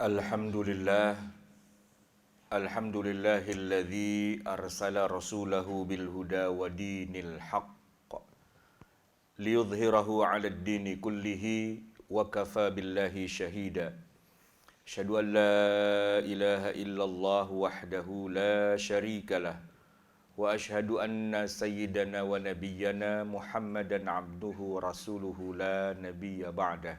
Alhamdulillah, alhamdulillahilladzi arsala rasulahu bil huda wa dinil haqq liyudhhirahu 'alad dini kullihi wa kafa billahi syahida. Asyhadu an la ilaha illallah wahdahu la syarikalah wa asyhadu anna sayyidana wa nabiyyana Muhammadan abduhu rasuluhu la nabiyya ba'dah.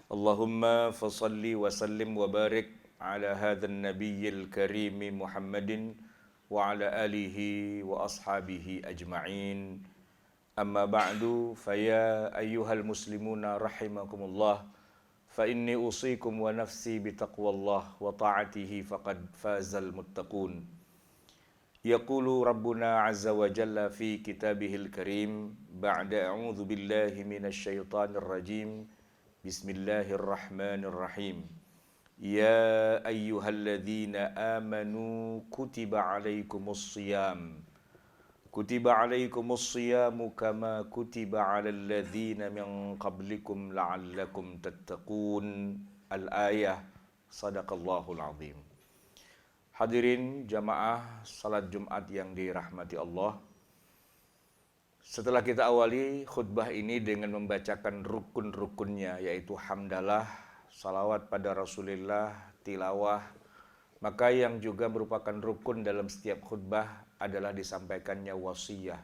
Allahumma fasalli wa sallim wa barik ala hadzal nabiyyil karim Muhammadin wa ala alihi wa ashabihi ajma'in. Amma ba'du, faya ayyuhal muslimuna rahimakumullah, fa inni usikum wa nafsi bitaqwallah wa ta'atihi faqad fazal muttaqun. Yaqulu Rabbuna azza wa jalla fi kitabihil karim ba'da a'udzu billahi minasy syaithanir rajim. Bismillahirrahmanirrahim. Ya ayyuhalladzina amanu kutiba alaikumus siyam. Kutiba alaikumus siyamu kama kutiba alal ladzina min qablikum la'allakum tattaqun. Al-ayah. Sadaqallahul azim. Hadirin jamaah salat Jumat yang dirahmati Allah. Setelah kita awali khutbah ini dengan membacakan rukun-rukunnya, yaitu hamdalah, salawat pada Rasulullah, tilawah, maka yang juga merupakan rukun dalam setiap khutbah adalah disampaikannya wasiyah.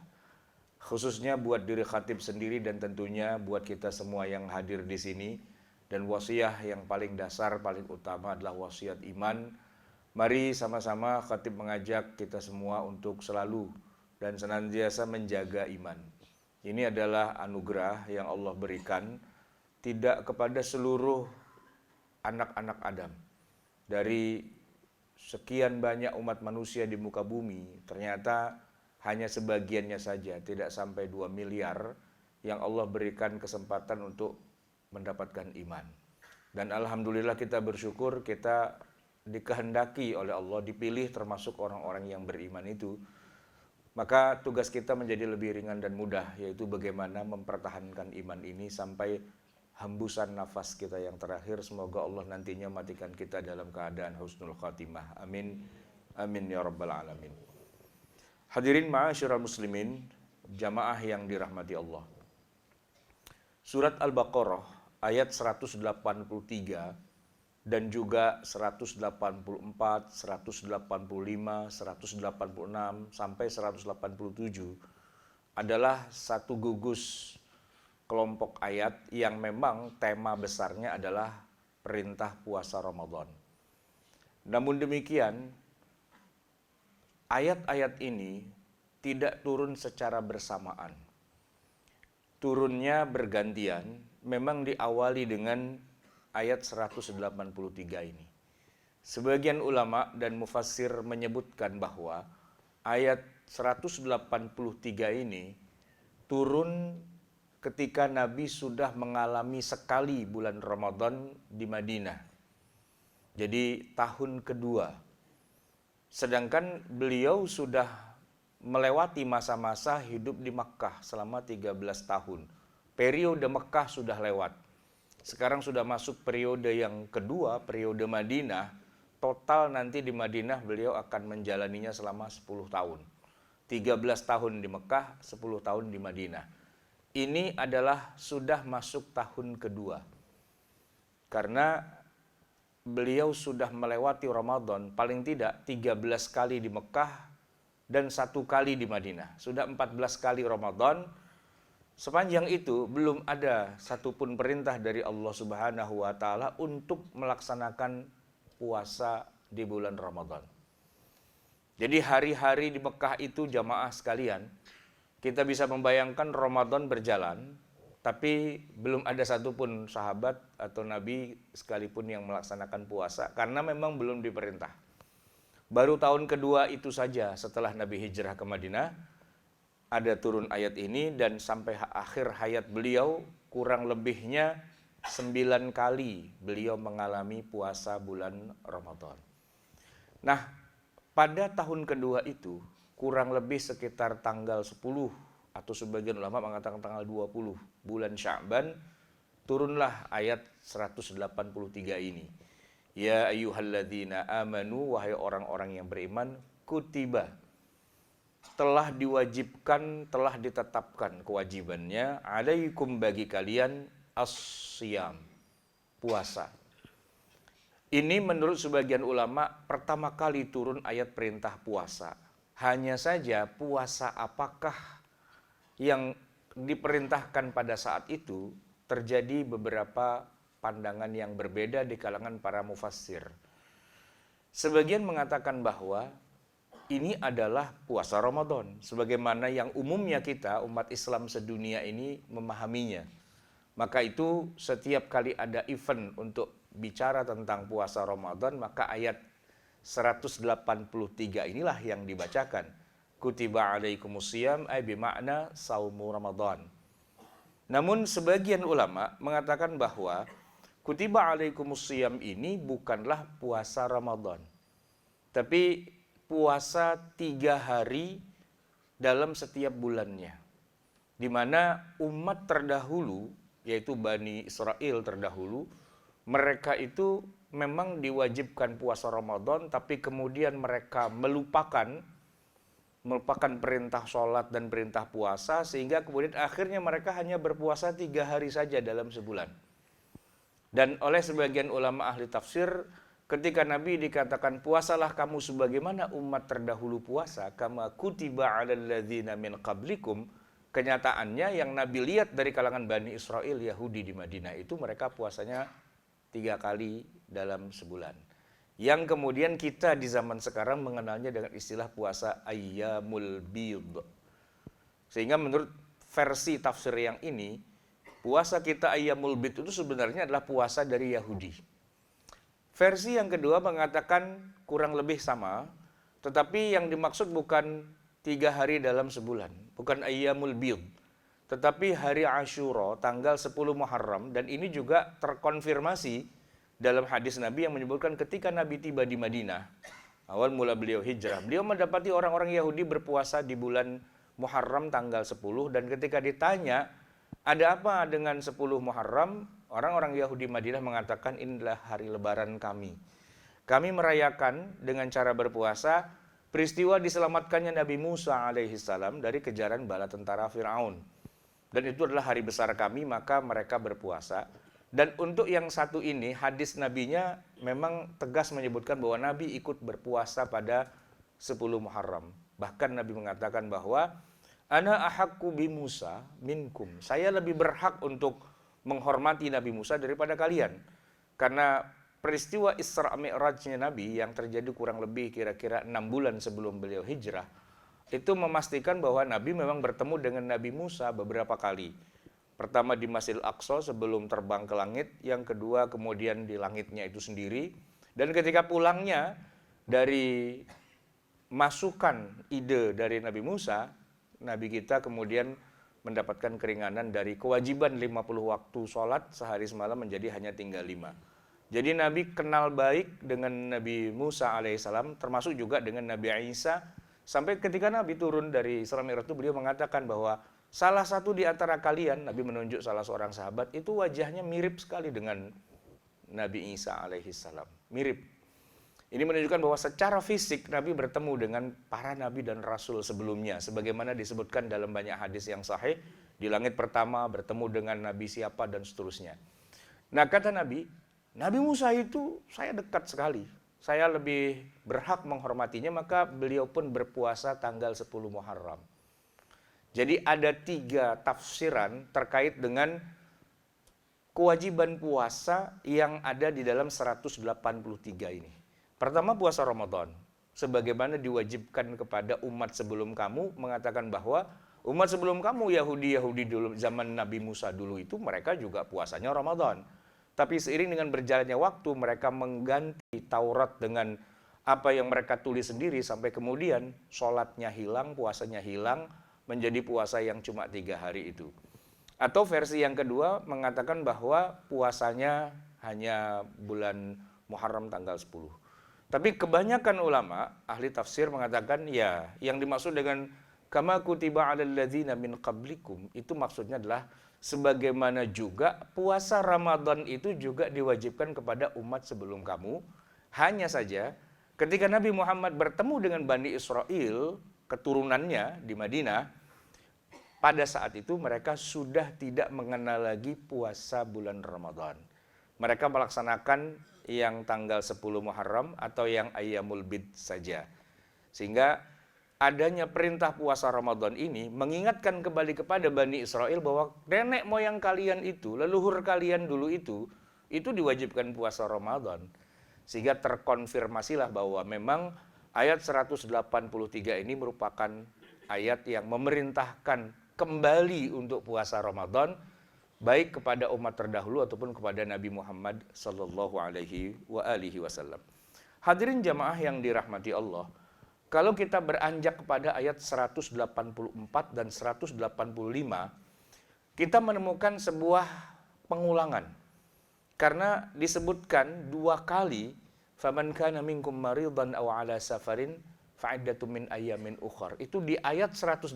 Khususnya buat diri khatib sendiri dan tentunya buat kita semua yang hadir di sini. Dan wasiyah yang paling dasar, paling utama adalah wasiat iman. Mari sama-sama khatib mengajak kita semua untuk selalu dan senantiasa menjaga iman. Ini adalah anugerah yang Allah berikan tidak kepada seluruh anak-anak Adam. Dari sekian banyak umat manusia di muka bumi, ternyata hanya sebagiannya saja, tidak sampai 2 miliar, yang Allah berikan kesempatan untuk mendapatkan iman. Dan alhamdulillah kita bersyukur kita dikehendaki oleh Allah, dipilih termasuk orang-orang yang beriman itu. Maka tugas kita menjadi lebih ringan dan mudah, yaitu bagaimana mempertahankan iman ini sampai hembusan nafas kita yang terakhir. Semoga Allah nantinya matikan kita dalam keadaan husnul khatimah. Amin. Amin ya rabbal alamin. Hadirin ma'asyiral muslimin, jamaah yang dirahmati Allah. Surat Al-Baqarah ayat 183 dan juga 184, 185, 186 sampai 187 adalah satu gugus kelompok ayat yang memang tema besarnya adalah perintah puasa Ramadan. Namun demikian, ayat-ayat ini tidak turun secara bersamaan. Turunnya bergantian, memang diawali dengan ayat 183 ini. Sebagian ulama dan mufassir menyebutkan bahwa ayat 183 ini turun ketika Nabi sudah mengalami sekali bulan Ramadan di Madinah. Jadi tahun kedua. Sedangkan beliau sudah melewati masa-masa hidup di Makkah selama 13 tahun. Periode Makkah sudah lewat. Sekarang sudah masuk periode yang kedua, periode Madinah. Total nanti di Madinah beliau akan menjalaninya selama 10 tahun. 13 tahun di Mekah, 10 tahun di Madinah. Ini adalah sudah masuk tahun kedua. Karena beliau sudah melewati Ramadan paling tidak 13 kali di Mekah dan 1 kali di Madinah. Sudah 14 kali Ramadan. Sepanjang itu belum ada satupun perintah dari Allah Subhanahu wa Ta'ala untuk melaksanakan puasa di bulan Ramadan. Jadi hari-hari di Mekah itu jamaah sekalian, kita bisa membayangkan Ramadan berjalan, tapi belum ada satupun sahabat atau Nabi sekalipun yang melaksanakan puasa, karena memang belum diperintah. Baru tahun kedua itu saja setelah Nabi hijrah ke Madinah, ada turun ayat ini dan sampai akhir hayat beliau kurang lebihnya 9 kali beliau mengalami puasa bulan Ramadan. Nah, pada tahun kedua itu kurang lebih sekitar tanggal 10 atau sebagian ulama mengatakan tanggal 20 bulan Sya'ban turunlah ayat 183 ini Ya ayyuhalladzina amanu, wahai orang-orang yang beriman, kutiba, telah diwajibkan, telah ditetapkan kewajibannya, alaikum, bagi kalian, as-siyam, puasa. Ini menurut sebagian ulama pertama kali turun ayat perintah puasa. Hanya saja puasa apakah yang diperintahkan pada saat itu, terjadi beberapa pandangan yang berbeda di kalangan para mufassir. Sebagian mengatakan bahwa ini adalah puasa Ramadan, sebagaimana yang umumnya kita, umat Islam sedunia ini memahaminya. Maka itu setiap kali ada event untuk bicara tentang puasa Ramadan, maka ayat 183 inilah yang dibacakan. Kutiba alaikumusiyam, ay bimakna saumu Ramadan. Namun sebagian ulama mengatakan bahwa kutiba alaikumusiyam ini bukanlah puasa Ramadan, tapi puasa 3 hari dalam setiap bulannya, di mana umat terdahulu, yaitu Bani Israel terdahulu, mereka itu memang diwajibkan puasa Ramadan, tapi kemudian mereka melupakan perintah sholat dan perintah puasa, sehingga kemudian akhirnya mereka hanya berpuasa 3 hari saja dalam sebulan. Dan oleh sebagian ulama ahli tafsir, ketika Nabi dikatakan puasalah kamu sebagaimana umat terdahulu puasa, kama kutiba 'alal ladzina min qablikum, kenyataannya yang Nabi lihat dari kalangan Bani Israel Yahudi di Madinah itu mereka puasanya 3 kali dalam sebulan. Yang kemudian kita di zaman sekarang mengenalnya dengan istilah puasa ayyamul bid. Sehingga menurut versi tafsir yang ini, puasa kita ayyamul bid itu sebenarnya adalah puasa dari Yahudi. Versi yang kedua mengatakan kurang lebih sama, tetapi yang dimaksud bukan 3 hari dalam sebulan, bukan ayyamul bid, tetapi hari Asyura tanggal 10 Muharram. Dan ini juga terkonfirmasi dalam hadis Nabi yang menyebutkan ketika Nabi tiba di Madinah, awal mula beliau hijrah, beliau mendapati orang-orang Yahudi berpuasa di bulan Muharram tanggal 10, dan ketika ditanya, ada apa dengan 10 Muharram? Orang-orang Yahudi Madinah mengatakan, inilah hari lebaran kami. Kami merayakan dengan cara berpuasa peristiwa diselamatkannya Nabi Musa alaihissalam dari kejaran bala tentara Fir'aun. Dan itu adalah hari besar kami, maka mereka berpuasa. Dan untuk yang satu ini, hadis Nabinya memang tegas menyebutkan bahwa Nabi ikut berpuasa pada 10 Muharram. Bahkan Nabi mengatakan bahwa ana ahaqqu bi Musa minkum. Saya lebih berhak untuk menghormati Nabi Musa daripada kalian. Karena peristiwa Isra Mi'rajnya Nabi yang terjadi kurang lebih kira-kira 6 bulan sebelum beliau hijrah, itu memastikan bahwa Nabi memang bertemu dengan Nabi Musa beberapa kali. Pertama di Masjidil Aqsa sebelum terbang ke langit, yang kedua kemudian di langitnya itu sendiri. Dan ketika pulangnya dari masukan ide dari Nabi Musa, Nabi kita kemudian mendapatkan keringanan dari kewajiban 50 waktu sholat sehari semalam menjadi hanya tinggal 5. Jadi Nabi kenal baik dengan Nabi Musa alaihissalam, termasuk juga dengan Nabi Isa, sampai ketika Nabi turun dari Isra Mi'raj itu beliau mengatakan bahwa salah satu di antara kalian, Nabi menunjuk salah seorang sahabat, itu wajahnya mirip sekali dengan Nabi Isa alaihissalam. Mirip. Ini menunjukkan bahwa secara fisik Nabi bertemu dengan para nabi dan rasul sebelumnya. Sebagaimana disebutkan dalam banyak hadis yang sahih, di langit pertama bertemu dengan nabi siapa dan seterusnya. Nah kata Nabi, Nabi Musa itu saya dekat sekali. Saya lebih berhak menghormatinya, maka beliau pun berpuasa tanggal 10 Muharram. Jadi ada 3 tafsiran terkait dengan kewajiban puasa yang ada di dalam 183 ini. Pertama puasa Ramadan, sebagaimana diwajibkan kepada umat sebelum kamu, mengatakan bahwa umat sebelum kamu Yahudi dulu zaman Nabi Musa dulu itu mereka juga puasanya Ramadan. Tapi seiring dengan berjalannya waktu mereka mengganti Taurat dengan apa yang mereka tulis sendiri sampai kemudian sholatnya hilang, puasanya hilang, menjadi puasa yang cuma 3 hari itu. Atau versi yang kedua mengatakan bahwa puasanya hanya bulan Muharram tanggal 10. Tapi kebanyakan ulama, ahli tafsir mengatakan ya, yang dimaksud dengan kama kutiba 'alal ladzina min qablikum itu maksudnya adalah Sebagaimana juga puasa Ramadan itu juga diwajibkan kepada umat sebelum kamu. Hanya saja ketika Nabi Muhammad bertemu dengan Bani Israel, keturunannya di Madinah, pada saat itu mereka sudah tidak mengenal lagi puasa bulan Ramadan. Mereka melaksanakan yang tanggal 10 Muharram atau yang Ayyamul Bid saja. Sehingga adanya perintah puasa Ramadan ini mengingatkan kembali kepada Bani Israel bahwa nenek moyang kalian itu, leluhur kalian dulu itu diwajibkan puasa Ramadan. Sehingga terkonfirmasilah bahwa memang ayat 183 ini merupakan ayat yang memerintahkan kembali untuk puasa Ramadan, baik kepada umat terdahulu ataupun kepada Nabi Muhammad sallallahu alaihi wasallam. Hadirin jamaah yang dirahmati Allah, kalau kita beranjak kepada ayat 184 dan 185, kita menemukan sebuah pengulangan. Karena disebutkan dua kali, faman kana minkum maridan aw ala safarin fa'iddatun min ayyamin ukhar. Itu di ayat 184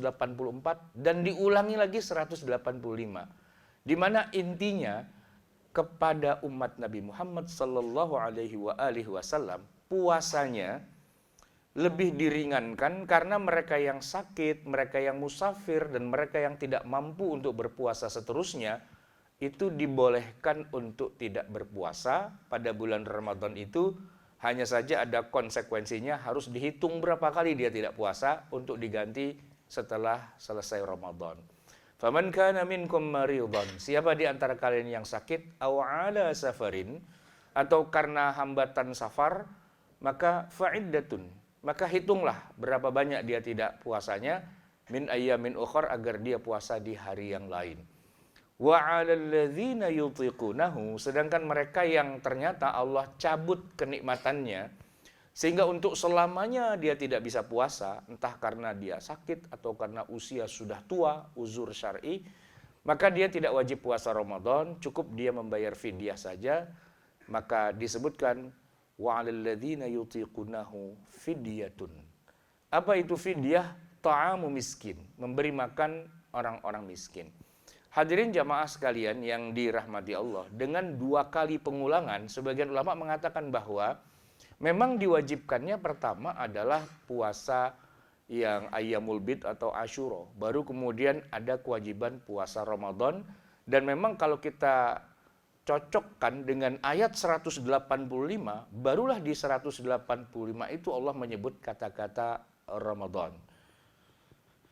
dan diulangi lagi 185. Di mana intinya kepada umat Nabi Muhammad sallallahu alaihi wasallam puasanya lebih diringankan karena mereka yang sakit, mereka yang musafir, dan mereka yang tidak mampu untuk berpuasa seterusnya, itu dibolehkan untuk tidak berpuasa pada bulan Ramadan itu. Hanya saja ada konsekuensinya, harus dihitung berapa kali dia tidak puasa untuk diganti setelah selesai Ramadan. Faman kana minkum maridan, siapa di antara kalian yang sakit, aw ala safarin, atau karena hambatan safar, maka fa'iddatun, maka hitunglah berapa banyak dia tidak puasanya, min ayyamin ukhar, agar dia puasa di hari yang lain. Wa 'alal ladzina yutiqunahu, sedangkan mereka yang ternyata Allah cabut kenikmatannya sehingga untuk selamanya dia tidak bisa puasa, entah karena dia sakit atau karena usia sudah tua, uzur syar'i, maka dia tidak wajib puasa Ramadan, cukup dia membayar fidyah saja. Maka disebutkan wa 'alal ladzina yutiqunahu fidyatun. Apa itu fidyah? Ta'amu miskin, memberi makan orang-orang miskin. Hadirin jamaah sekalian yang dirahmati Allah, dengan dua kali pengulangan, sebagian ulama mengatakan bahwa memang diwajibkannya pertama adalah puasa yang Ayyamul Bid atau Asyura, baru kemudian ada kewajiban puasa Ramadan. Dan memang kalau kita cocokkan dengan ayat 185, barulah di 185 itu Allah menyebut kata-kata Ramadan.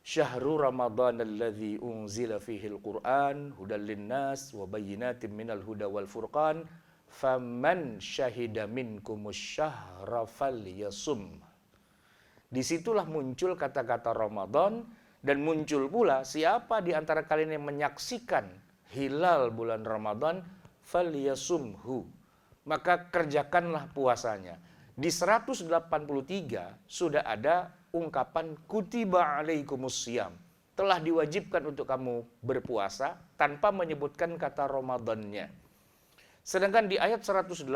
Syahrul Ramadan alladzi unzila fihi al-Qur'an hudal linnas wa bayyinatin minal huda wal furqan faman syahida minkumus syahra falyasum. Disitulah muncul kata-kata Ramadan, dan muncul pula siapa di antara kalian yang menyaksikan hilal bulan Ramadan, falyasumhu, maka kerjakanlah puasanya. Di 183 sudah ada ungkapan kutiba alaikumusiyam, telah diwajibkan untuk kamu berpuasa, tanpa menyebutkan kata Ramadannya. Sedangkan di ayat 185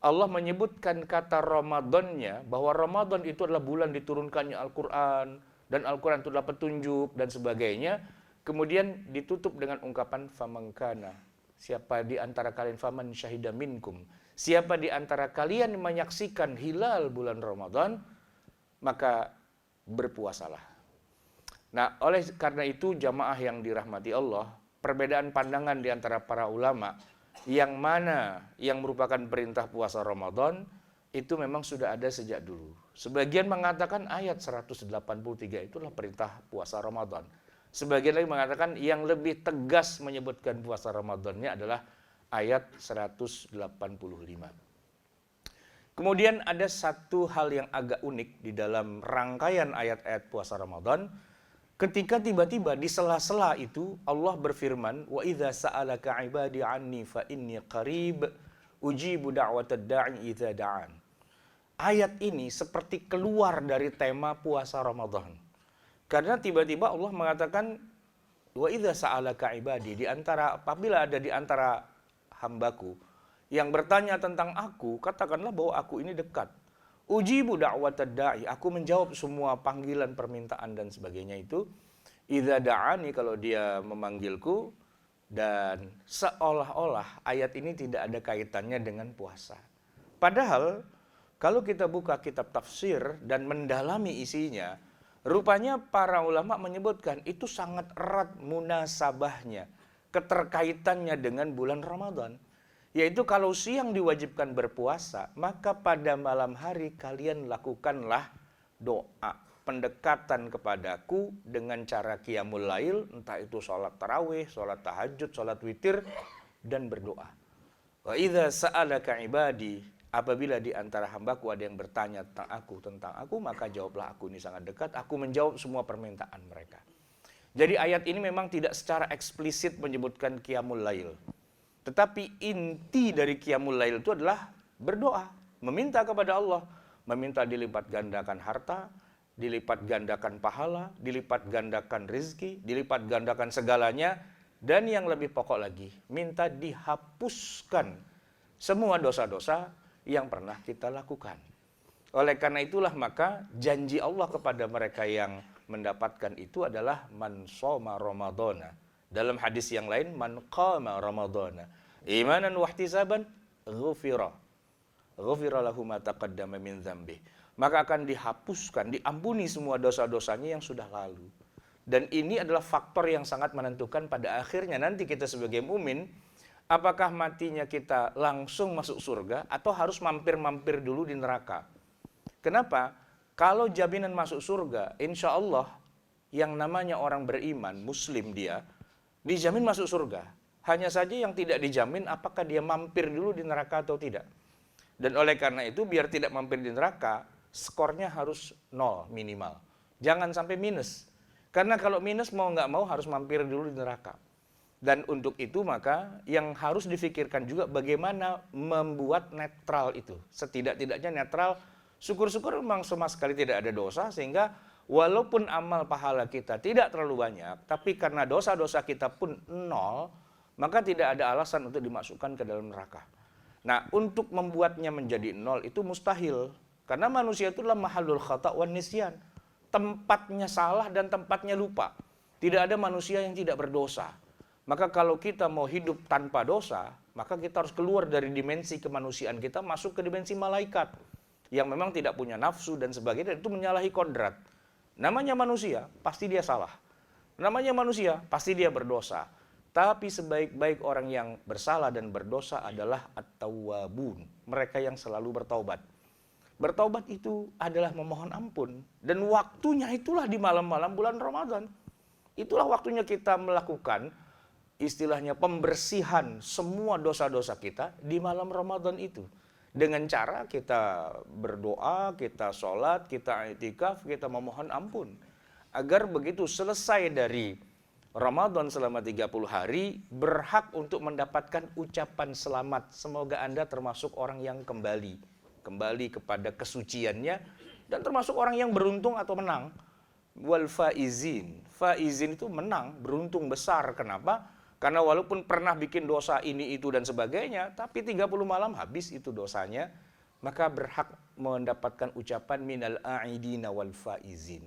Allah menyebutkan kata Ramadannya, bahwa Ramadan itu adalah bulan diturunkannya Al-Quran, dan Al-Quran itu adalah petunjuk dan sebagainya. Kemudian ditutup dengan ungkapan famangkana, siapa di antara kalian, faman syahida minkum, siapa di antara kalian yang menyaksikan hilal bulan Ramadan, maka berpuasalah. Nah, oleh karena itu jamaah yang dirahmati Allah, perbedaan pandangan di antara para ulama, yang mana yang merupakan perintah puasa Ramadan, itu memang sudah ada sejak dulu. Sebagian mengatakan ayat 183 itulah perintah puasa Ramadan. Sebagian lagi mengatakan yang lebih tegas menyebutkan puasa Ramadannya adalah ayat 185. Kemudian ada satu hal yang agak unik di dalam rangkaian ayat-ayat puasa Ramadan. Ketika tiba-tiba di sela-sela itu Allah berfirman, wa idza sa'alaka 'ibadi 'anni fa inni qarib ujibu da'watad da'i idza da'an. Ayat ini seperti keluar dari tema puasa Ramadan. Karena tiba-tiba Allah mengatakan, wa idza sa'alaka 'ibadi, di antara apabila ada di antara hambaku yang bertanya tentang aku, katakanlah bahwa aku ini dekat. Ujibu da'watad da'i, aku menjawab semua panggilan, permintaan dan sebagainya itu. Idza da'ani, kalau dia memanggilku, dan seolah-olah ayat ini tidak ada kaitannya dengan puasa. Padahal kalau kita buka kitab tafsir dan mendalami isinya, rupanya para ulama menyebutkan itu sangat erat munasabahnya, keterkaitannya dengan bulan Ramadan. Yaitu kalau siang diwajibkan berpuasa, maka pada malam hari kalian lakukanlah doa, pendekatan kepadaku dengan cara qiyamul lail, entah itu sholat tarawih, sholat tahajud, sholat witir, dan berdoa. Wa idza sa'alaka ibadi, apabila di antara hambaku ada yang bertanya tentang aku, maka jawablah aku ini sangat dekat, aku menjawab semua permintaan mereka. Jadi ayat ini memang tidak secara eksplisit menyebutkan qiyamul lail. Tetapi inti dari qiyamul lail itu adalah berdoa, meminta kepada Allah, meminta dilipat gandakan harta, dilipat gandakan pahala, dilipat gandakan rizki, dilipat gandakan segalanya, dan yang lebih pokok lagi, minta dihapuskan semua dosa-dosa yang pernah kita lakukan. Oleh karena itulah maka janji Allah kepada mereka yang mendapatkan itu adalah man shoma ramadhana. Dalam hadis yang lain, man qama ramadhana imanan wahtisaban ghufira lahu ma taqaddama min dzambi. Maka akan dihapuskan, diampuni semua dosa-dosanya yang sudah lalu. Dan ini adalah faktor yang sangat menentukan pada akhirnya nanti kita sebagai mukmin, apakah matinya kita langsung masuk surga atau harus mampir-mampir dulu di neraka. Kenapa? Kalau jaminan masuk surga, insya Allah yang namanya orang beriman, muslim dia, dijamin masuk surga. Hanya saja yang tidak dijamin apakah dia mampir dulu di neraka atau tidak. Dan oleh karena itu biar tidak mampir di neraka, skornya harus 0 minimal. Jangan sampai minus. Karena kalau minus mau nggak mau harus mampir dulu di neraka. Dan untuk itu maka yang harus difikirkan juga bagaimana membuat netral itu. Setidak-tidaknya netral, syukur-syukur memang sama sekali tidak ada dosa, sehingga walaupun amal pahala kita tidak terlalu banyak, tapi karena dosa-dosa kita pun 0, maka tidak ada alasan untuk dimasukkan ke dalam neraka. Nah, untuk membuatnya menjadi 0 itu mustahil. Karena manusia itu adalah mahalul khata' wan nisyan. Tempatnya salah dan tempatnya lupa. Tidak ada manusia yang tidak berdosa. Maka kalau kita mau hidup tanpa dosa, maka kita harus keluar dari dimensi kemanusiaan kita, masuk ke dimensi malaikat. Yang memang tidak punya nafsu dan sebagainya, dan itu menyalahi kodrat. Namanya manusia, pasti dia salah. Namanya manusia, pasti dia berdosa. Tapi sebaik-baik orang yang bersalah dan berdosa adalah at-tawwabun. Mereka yang selalu bertaubat. Bertaubat itu adalah memohon ampun. Dan waktunya itulah di malam-malam bulan Ramadan. Itulah waktunya kita melakukan istilahnya pembersihan semua dosa-dosa kita di malam Ramadan itu. Dengan cara kita berdoa, kita sholat, kita i'tikaf, kita memohon ampun. Agar begitu selesai dari Ramadan selama 30 hari, berhak untuk mendapatkan ucapan selamat. Semoga Anda termasuk orang yang kembali kepada kesuciannya, dan termasuk orang yang beruntung atau menang. Wal faizin. Faizin itu menang, beruntung besar. Kenapa? Karena walaupun pernah bikin dosa ini, itu, dan sebagainya, tapi 30 malam habis itu dosanya, maka berhak mendapatkan ucapan minal a'idina wal faizin.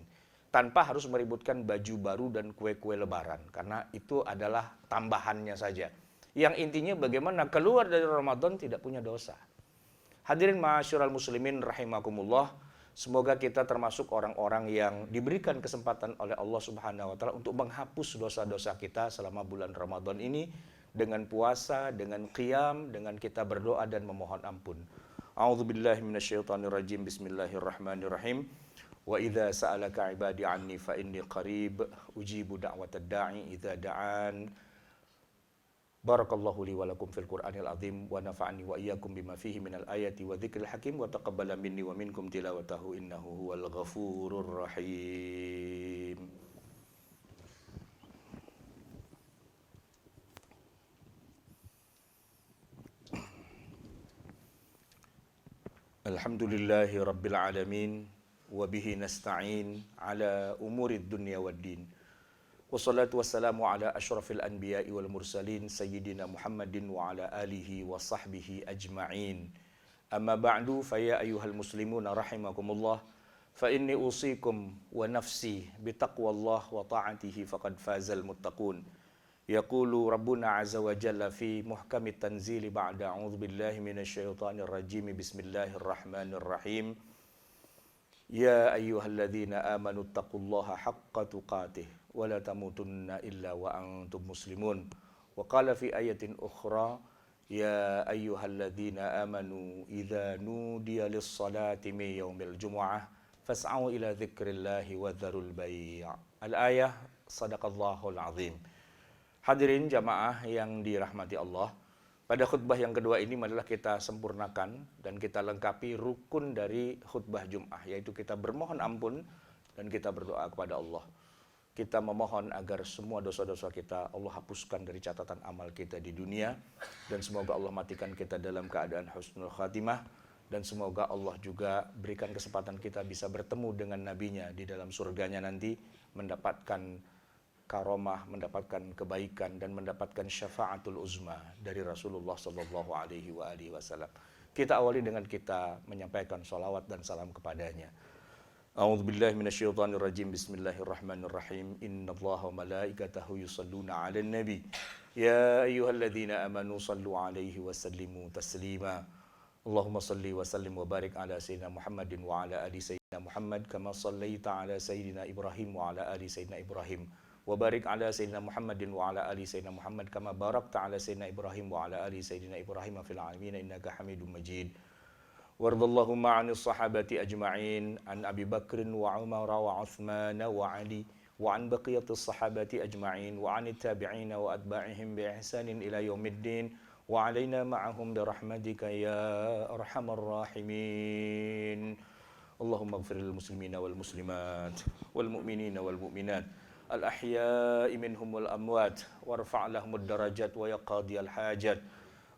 Tanpa harus meributkan baju baru dan kue-kue lebaran. Karena itu adalah tambahannya saja. Yang intinya bagaimana keluar dari Ramadan tidak punya dosa. Hadirin ma'asyiral muslimin rahimakumullah, semoga kita termasuk orang-orang yang diberikan kesempatan oleh Allah Subhanahu wa taala untuk menghapus dosa-dosa kita selama bulan Ramadan ini dengan puasa, dengan qiyam, dengan kita berdoa dan memohon ampun. A'udzubillahi minasyaitonirrajim. Bismillahirrahmanirrahim. Wa idza sa'alaka 'ibadi 'anni fa inni qarib ujibu da'watad da'i idza da'an. Barakallahu li wa lakum fil Qur'anil azim wa nafa'ani wa iyyakum bima fihi minal ayati wa dzikril hakim wa taqabbala minni wa minkum tilawatahu innahu huwal ghafurur rahim. Alhamdulillahi rabbil alamin wa bihi nasta'in ala umurid dunya waddin. Wassalatu wassalamu ala asyrafil anbiya'i wal mursalin sayyidina Muhammadin wa ala alihi wa sahbihi ajma'in. Amma ba'du fa ya ayyuhal muslimuna rahimakumullah. فإني أوصيكم ونفسي بتقوى الله وطاعته فقد فاز المتقون. يقول ربنا عز وجل في محكم التنزيل بعد أعوذ بالله من الشيطان الرجيم بسم الله الرحمن الرحيم يا أيها الذين آمنوا اتقوا الله حق تقاته ولا تموتن إلا وأنتم مسلمون. وقال في آية أخرى يا أيها الذين آمنوا إذا نودي للصلاة من يوم الجمعة فاسعوا إلى ذكر الله وذروا البيع. Al-ayah sadaqallahul azim. Hadirin jamaah yang dirahmati Allah, pada khutbah yang kedua ini adalah kita sempurnakan dan kita lengkapi rukun dari khutbah Jum'ah, yaitu kita bermohon ampun dan kita berdoa kepada Allah. Kita memohon agar semua dosa-dosa kita Allah hapuskan dari catatan amal kita di dunia, dan semoga Allah matikan kita dalam keadaan husnul khatimah, dan semoga Allah juga berikan kesempatan kita bisa bertemu dengan nabinya di dalam surganya nanti, mendapatkan karomah, mendapatkan kebaikan dan mendapatkan syafaatul uzma dari Rasulullah sallallahu alaihi wasallam. Kita awali dengan kita menyampaikan sholawat dan salam kepadanya. A'udzu billahi minasyaitonir rajim. Bismillahirrahmanirrahim. Innallaha wa malaikatahu yusholluna 'alan nabi. Ya ayyuhalladzina amanu shallu 'alaihi wa sallimu taslima. Allahumma shalli wa sallim wa barik ala sayyidina Muhammadin wa ala ali sayyidina Muhammad kama shallaita ala sayyidina Ibrahim wa ala ali sayyidina Ibrahim. Wa barik ala sayyidina Muhammadin wa ala ali sayyidina Muhammad kama barakta ala sayyidina Ibrahim wa ala ali sayyidina Ibrahim fil alamin innaka Hamidum Majid. Wardallahumma 'anil sahabati ajma'in an Abi Bakrin wa Umar wa Uthman wa Ali wa an baqiyatis sahabati ajma'in wa 'anit tabi'in wa atba'ihim bi ihsanin ila yaumiddin wa 'alaina ma'ahum bi rahmatika ya arhamar rahimin. Allahumma ighfir lil muslimina wal muslimat wal mu'minina wal mu'minat al ahya'i minhum wal amwat warfa' lahumud darajat wa ya qadiyal hajat.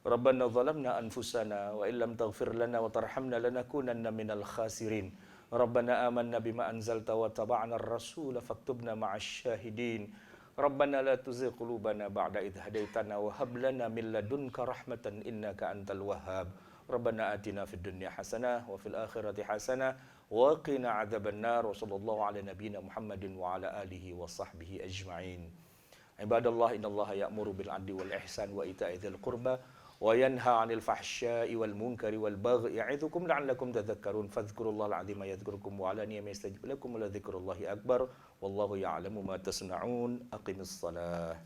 Rabbana zalamna anfusana wa illam taghfir lana wa tarhamna lanakunanna minal khasirin. Rabbana amanna bima anzalta wa taba'na ar-rasul faktubna ma'asy syahidin. Rabbana la tuzigh qulubana ba'da idh hadaitana wa hab lana min ladunka rahmatan innaka antal wahhab. Rabbana atina fid dunya hasanah wa fil akhirati hasanah wa qina adzabannar. Wa sallallahu ala nabiyyina Muhammadin wa ala alihi wa sahbihi ajma'in. Ibadallah, innallaha ya'muru bil 'adli wal ihsan wa ita'i dzil qurba wa yanha 'anil fahsya'i wal munkari wal baghi ya'idzukum la'allakum tadhakkarun. Fadhkurullahal 'azima yadhkurkum wa 'ala niyyati yastajib lakum wa la dzikrullahi akbar wallahu ya'lamu ma tasna'un. Aqimis shalah.